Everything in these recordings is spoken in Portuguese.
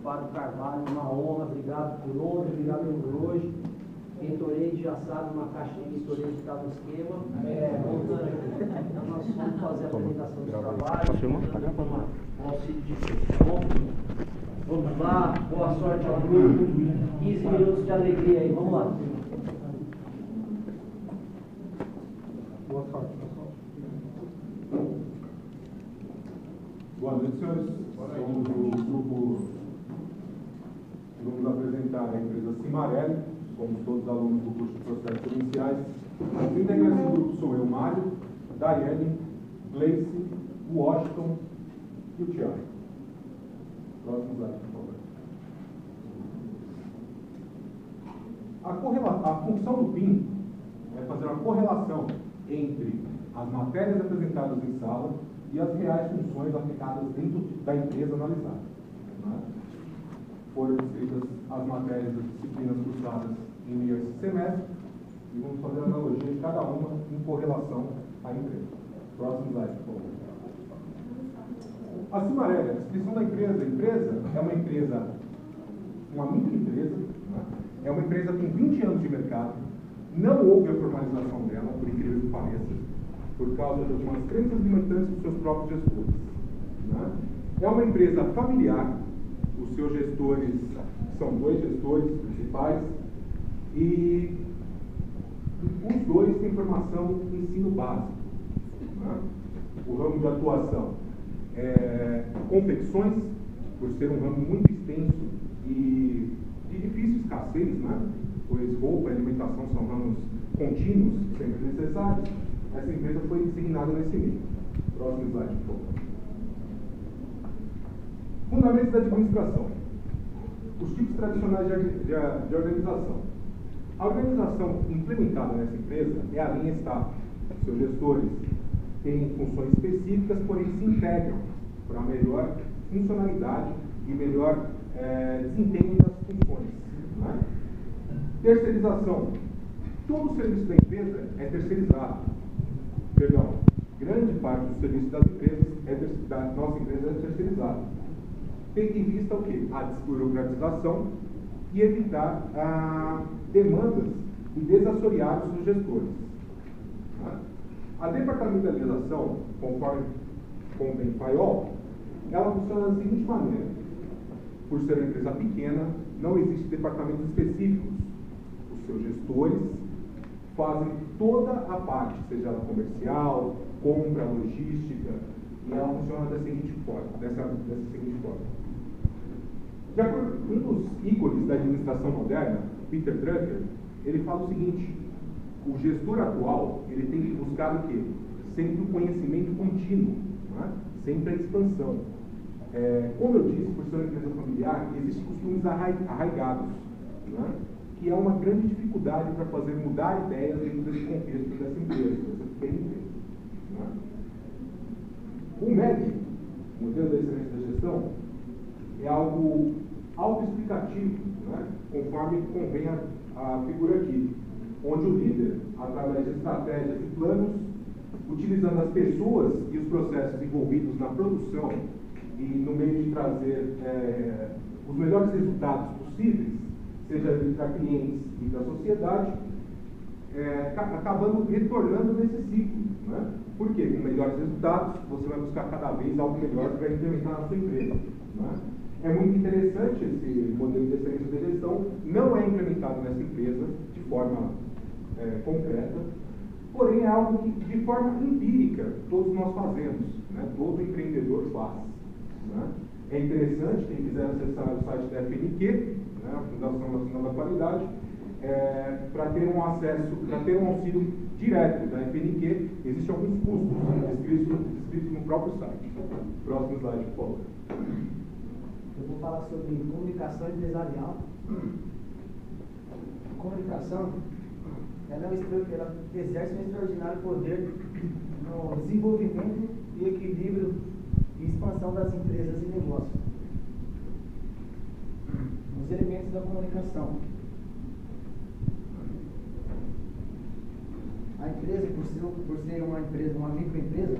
Fábio Carvalho, uma honra, obrigado por ontem, obrigado por hoje. Mentorei, já sabe, uma caixinha de mentorei que está no esquema. Nós vamos fazer a apresentação do trabalho. Auxílio de tá bom? Vamos lá, boa sorte ao grupo. 15 minutos de alegria aí, vamos lá. Boa sorte, pessoal. Boa noite, senhores. Somos o grupo que vamos apresentar a empresa Cimarelli. Somos todos alunos do curso de processos iniciais. Os integrantes do grupo sou eu, Mário, Daiane, Gleice, o Washington e o Thiago. Próximo slide, por favor. A função do PIN é fazer uma correlação entre as matérias apresentadas em sala e as reais funções aplicadas dentro da empresa analisada. Né? Foram descritas as matérias das disciplinas cursadas em meio a esse semestre e vamos fazer a analogia de cada uma em correlação à empresa. Próximo slide, por favor. A Cimarelli, a descrição da empresa. A empresa é uma empresa, uma microempresa, né? É uma empresa com 20 anos de mercado. Não houve a formalização dela, por incrível que pareça, por causa de algumas crenças limitantes dos seus próprios gestores. Né? É uma empresa familiar. Os seus gestores são 2 gestores principais e os 2 têm formação em ensino básico. Né? O ramo de atuação é confecções, por ser um ramo muito extenso e de difícil escassez, né? Pois roupa e alimentação são ramos contínuos, sempre necessários. Essa empresa foi designada nesse meio. Próximo slide, por favor. Fundamentos da administração. Os tipos tradicionais de organização. A organização implementada nessa empresa é a linha staff. Seus gestores têm funções específicas, porém se integram para melhor funcionalidade e melhor desempenho das funções. Né? Terceirização. Todo o serviço da empresa é terceirizado. Perdão, grande parte do serviço das empresas da nossa empresa é terceirizado. Tendo em vista o quê? A desburocratização e evitar demandas e desassoreados dos gestores. Né? A departamentalização, conforme convém Paiol, ela funciona da seguinte maneira. Por ser uma empresa pequena, não existem departamentos específicos. Os seus gestores fazem toda a parte, seja ela comercial, compra, logística, e ela funciona dessa seguinte forma. De acordo com um dos ícones da administração moderna, Peter Drucker, ele fala o seguinte: o gestor atual ele tem que buscar o quê? Sempre o conhecimento contínuo, né? Sempre a expansão. Como eu disse, por ser uma empresa familiar, existem costumes arraigados, né? Que é uma grande dificuldade para fazer mudar ideias dentro desse contexto dessa empresa, dessa pequena empresa. Né? O MEG, Modelo da Excelência da Gestão, é algo autoexplicativo, né? Conforme convém a figura aqui, onde o líder, através de estratégias e planos, utilizando as pessoas e os processos envolvidos na produção e no meio de trazer os melhores resultados possíveis, seja para clientes e para a sociedade, acabando retornando nesse ciclo. Né? Por quê? Com melhores resultados, você vai buscar cada vez algo melhor para implementar na sua empresa. Né? É muito interessante esse modelo de excelência de gestão, não é implementado nessa empresa de forma concreta, porém é algo que, de forma empírica, todos nós fazemos, né? Todo empreendedor faz. Né? É interessante, quem quiser acessar o site da FNQ, né? A Fundação Nacional da Qualidade, para ter um acesso, para ter um auxílio direto da FNQ, existem alguns custos descritos no próprio site. Próximo slide, por favor. Eu vou falar sobre comunicação empresarial. Comunicação, ela exerce um extraordinário poder no desenvolvimento e equilíbrio e expansão das empresas e negócios. Os elementos da comunicação. A empresa, por ser uma empresa, uma microempresa,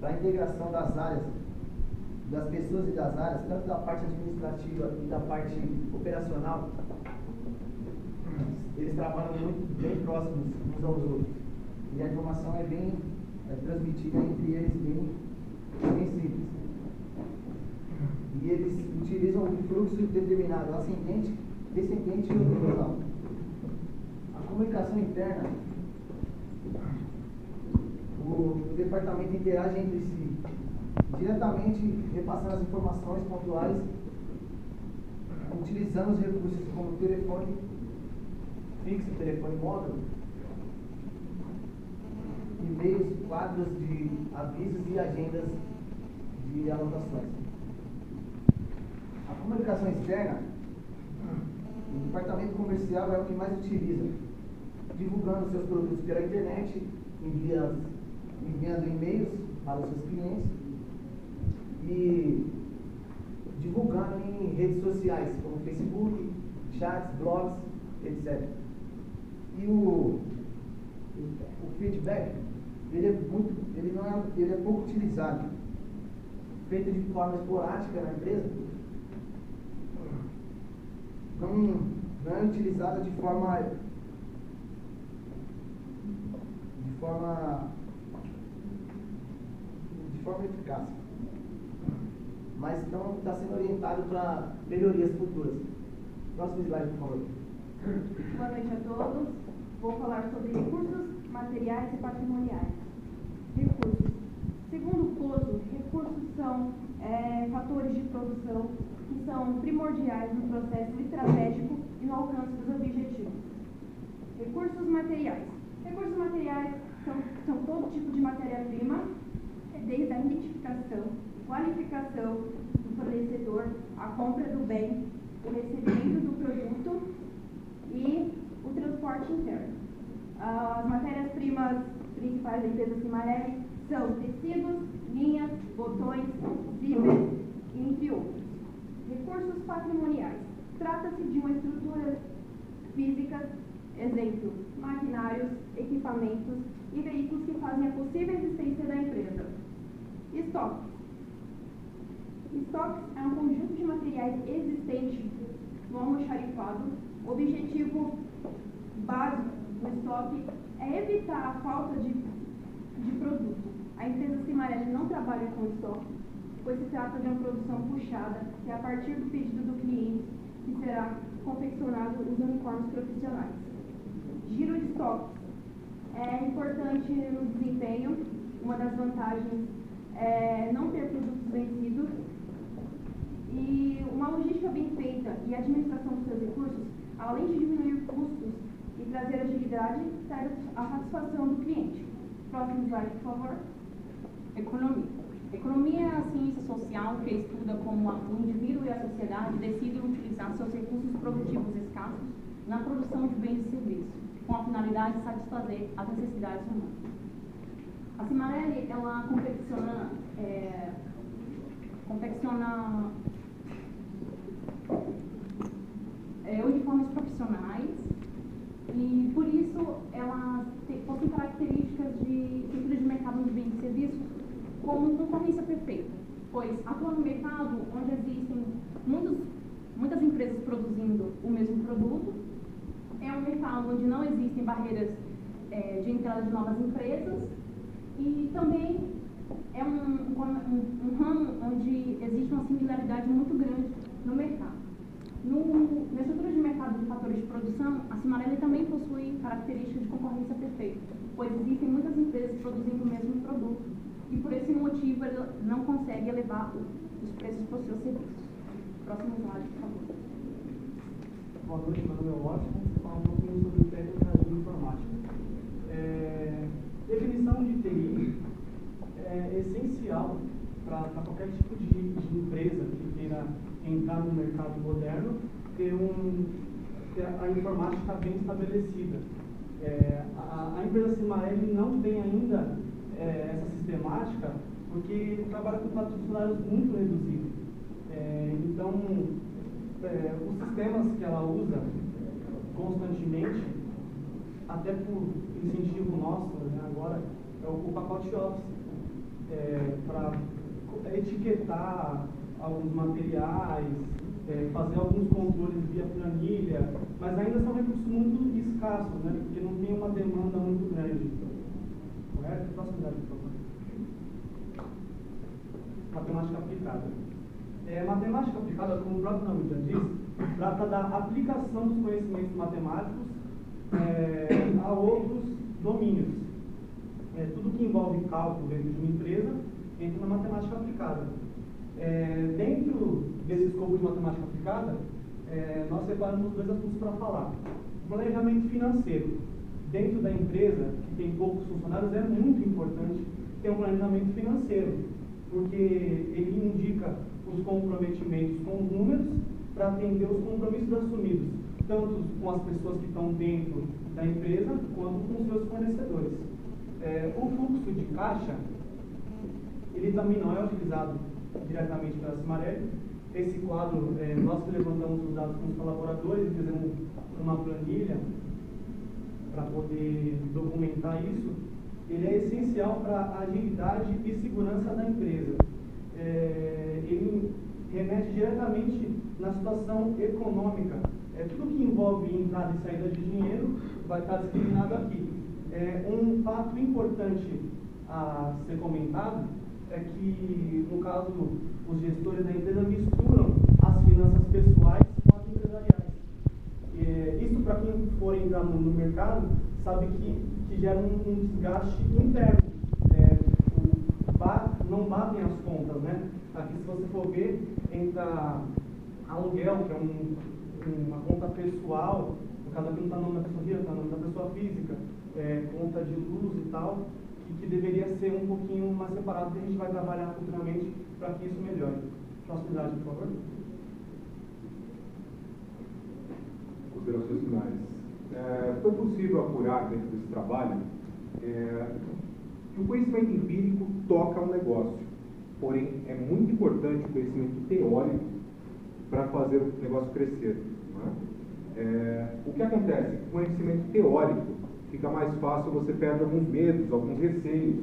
para a integração das áreas, das pessoas e das áreas, tanto da parte administrativa e da parte operacional. Eles trabalham muito bem próximos uns aos outros. E a informação é bem transmitida entre eles bem simples. E eles utilizam um fluxo determinado, ascendente, descendente e horizontal. A comunicação interna, o departamento interage entre si, diretamente repassando as informações pontuais, utilizando os recursos como telefone fixo, telefone móvel, e-mails, quadros de avisos e agendas de anotações. A comunicação externa, o departamento comercial é o que mais utiliza, divulgando seus produtos pela internet, enviando e-mails para os seus clientes e divulgando em redes sociais, como Facebook, chats, blogs, etc. E o feedback, ele é pouco utilizado, feito de forma esporádica na empresa, não é utilizado de forma eficaz, mas então está sendo orientado para melhorias futuras. Próximo slide, por favor. Boa noite a todos. Vou falar sobre recursos materiais e patrimoniais. Recursos. Segundo o COSO, recursos são fatores de produção que são primordiais no processo estratégico e no alcance dos objetivos. Recursos materiais. Recursos materiais são todo tipo de matéria-prima, desde a identificação, qualificação do fornecedor, a compra do bem, o recebimento do produto e o transporte interno. As matérias-primas principais da empresa Cimarelli são tecidos, linhas, botões, zíperes, entre outros. Recursos patrimoniais. Trata-se de uma estrutura física, exemplo, maquinários, equipamentos e veículos que fazem a possível existência da empresa. Estoques. Estoques é um conjunto de materiais existentes no almoxarifado. O objetivo básico do estoque é evitar a falta de produto. A empresa Cimarelli não trabalha com estoque, pois se trata de uma produção puxada, que é a partir do pedido do cliente que será confeccionado os uniformes profissionais. Giro de estoques é importante no desempenho. Uma das vantagens é não ter produtos vencidos, e uma logística bem feita e a administração dos seus recursos, além de diminuir custos e trazer agilidade, serve à satisfação do cliente. Próximo slide, por favor. Economia. Economia é a ciência social que estuda como o indivíduo e a sociedade decidem utilizar seus recursos produtivos escassos na produção de bens e serviços, com a finalidade de satisfazer as necessidades humanas. A Cimarelli, ela confecciona uniformes profissionais e, por isso, ela possui características de estrutura de mercado de bens e serviços como concorrência perfeita, pois atua no mercado onde existem muitas empresas produzindo o mesmo produto. É um mercado onde não existem barreiras de entrada de novas empresas e também é um ramo onde existe uma similaridade muito grande no mercado. Na estrutura de mercado de fatores de produção, a Cimarelli também possui características de concorrência perfeita, pois existem muitas empresas produzindo o mesmo produto e, por esse motivo, ela não consegue elevar os preços para os seus serviços. Próximo slide, por favor. Boa noite, meu nome é Watson. Vou falar um pouquinho sobre técnicas de informática. Definição de TI é essencial para qualquer tipo de empresa que queira entrar no mercado moderno, ter a informática bem estabelecida. A empresa Cimarelli não tem ainda essa sistemática porque trabalha com funcionários muito reduzidos. Então, os sistemas que ela usa constantemente, até por incentivo nosso, né, agora, é o pacote Office. etiquetar alguns materiais, fazer alguns controles via planilha, mas ainda são recursos muito escassos, né? Porque não tem uma demanda muito grande. Correto? Próxima slide, por favor. Matemática aplicada. Matemática aplicada, como o próprio nome já diz, trata da aplicação dos conhecimentos matemáticos a outros domínios. Tudo que envolve cálculo dentro de uma empresa entra na matemática aplicada. Dentro desse escopo de matemática aplicada, nós separamos dois assuntos para falar. Planejamento financeiro. Dentro da empresa, que tem poucos funcionários, é muito importante ter um planejamento financeiro, porque ele indica os comprometimentos com os números para atender os compromissos assumidos, tanto com as pessoas que estão dentro da empresa, quanto com os seus fornecedores. O fluxo de caixa, ele também não é utilizado diretamente pela Cimarelli. Esse quadro, nós que levantamos os dados com os colaboradores e fizemos uma planilha para poder documentar isso, ele é essencial para a agilidade e segurança da empresa. Ele remete diretamente na situação econômica. Tudo que envolve entrada e saída de dinheiro vai estar discriminado aqui. Um fato importante a ser comentado é que, no caso, os gestores da empresa misturam as finanças pessoais com as empresariais. Isso, para quem for entrar no mercado, sabe que gera um desgaste interno. Não batem as contas, né? Aqui, se você for ver, entra aluguel, que é uma conta pessoal, no caso aqui não está no nome da pessoa física, está no nome da pessoa física, conta de luz e tal, que deveria ser um pouquinho mais separado, que a gente vai trabalhar futuramente para que isso melhore. Próxima slide, por favor. Considerações finais. Foi possível apurar dentro desse trabalho que o conhecimento empírico toca um negócio, porém é muito importante o conhecimento teórico para fazer o negócio crescer. Né? O que acontece? O conhecimento teórico fica mais fácil, você perde alguns medos, alguns receios,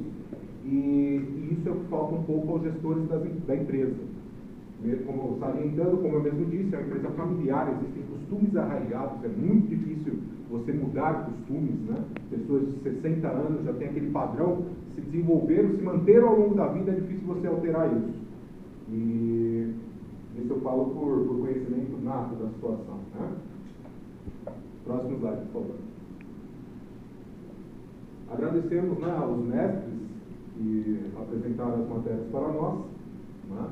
e isso é o que falta um pouco aos gestores da empresa. Como salientando, como eu mesmo disse, é uma empresa familiar, existem costumes arraigados, é muito difícil você mudar costumes, né? Pessoas de 60 anos já têm aquele padrão, se desenvolveram, se manteram ao longo da vida, é difícil você alterar isso. E isso eu falo por conhecimento nato da situação. Né? Próximo slide, por favor. Agradecemos, né, aos mestres que apresentaram as matérias para nós. Né?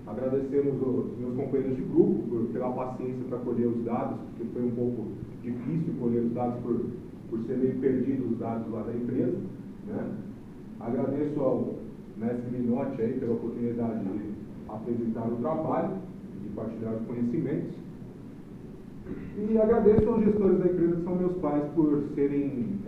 Agradecemos os meus companheiros de grupo pela paciência para colher os dados, porque foi um pouco difícil colher os dados por ser meio perdido os dados lá da empresa. Né? Agradeço ao mestre Minotti aí pela oportunidade de apresentar o trabalho e de partilhar os conhecimentos. E agradeço aos gestores da empresa, que são meus pais, por serem,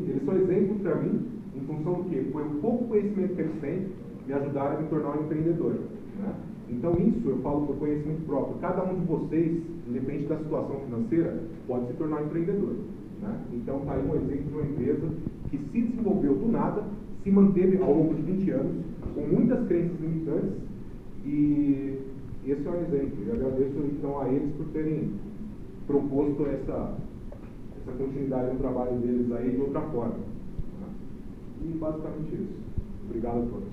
eles são exemplos para mim, em função do quê? Foi o pouco conhecimento que eles têm, me ajudaram a me tornar um empreendedor. Né? Então isso eu falo por conhecimento próprio. Cada um de vocês, independente da situação financeira, pode se tornar um empreendedor. Né? Então está aí um exemplo de uma empresa que se desenvolveu do nada, se manteve ao longo de 20 anos, com muitas crenças limitantes, e esse é um exemplo. Eu agradeço então a eles por terem proposto essa continuidade no trabalho deles aí de outra forma. Né? E basicamente isso. Obrigado a todos.